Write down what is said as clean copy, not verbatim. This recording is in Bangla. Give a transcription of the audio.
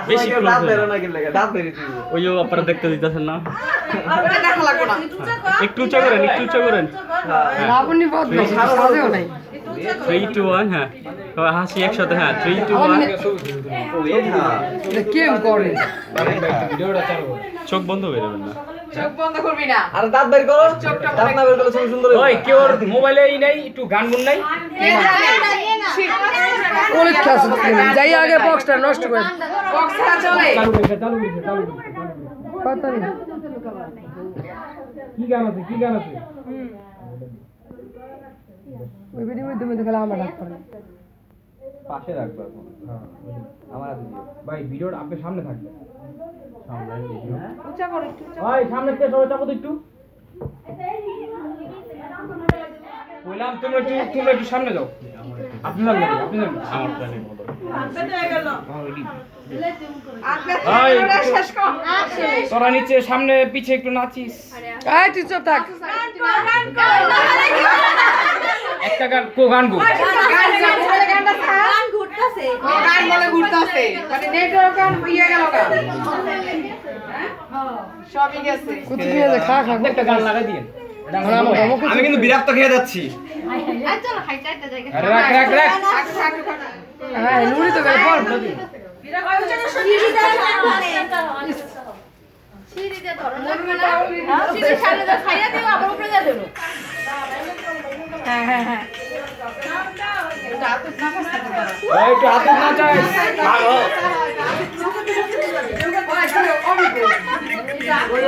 বেশি দাঁত বেরো না কিনলে দাঁত বেরিয়ে ওইও আপনারা দেখতে দিতেছেন না একটু উঁচা করেন একটু উঁচা করেন আপনি বদলে সাজেও নাই 3 2 1 হ্যাঁ হাসি একসাথে হ্যাঁ 3 2 1 কেম করে চোখ বন্ধ বেরোবেন না চোখ বন্ধ করবি না আর দাঁত বের করো দাঁত না বের করলে ছবি সুন্দর হবে ওই কেউ মোবাইলে এই নাই একটু গান গুন নাই পরীক্ষা আছে যাই আগে বক্সটা নষ্ট করে বক্স ছাড়া চলে কথা নেই কি গান আছে ওই ভিডিও মধ্যে খেলা আমার ডাক করে পাশে রাখবো আমার হাতে দিও ভাই ভিডিওটা আপনার সামনে থাকবে সামনে ভিডিও উঁচা করো একটু ভাই সামনে থেকে সবাই চাপো তো একটু বললাম তুমি একটু সামনে যাও আপনি সামনে আমার প্ল্যানের মতো শেষ কর তোরা নিচে সামনে পিছে একটু নাচিস এই তুই চুপ থাক একটা গান গান গো গান বলে ঘুরতাছে মানে নেটওয়ার্ক গান ইয়ে গেল গা সবই গেছে কত কি আছে খা খা একটা গান লাগাই দিয়েন আমি কিন্তু বিরক্ত খেয়ে যাচ্ছি আরে রাখ রাখ রাখ হ্যাঁ নুরি তো গেল পর ওই একটু হাতে নাচাইস Oh,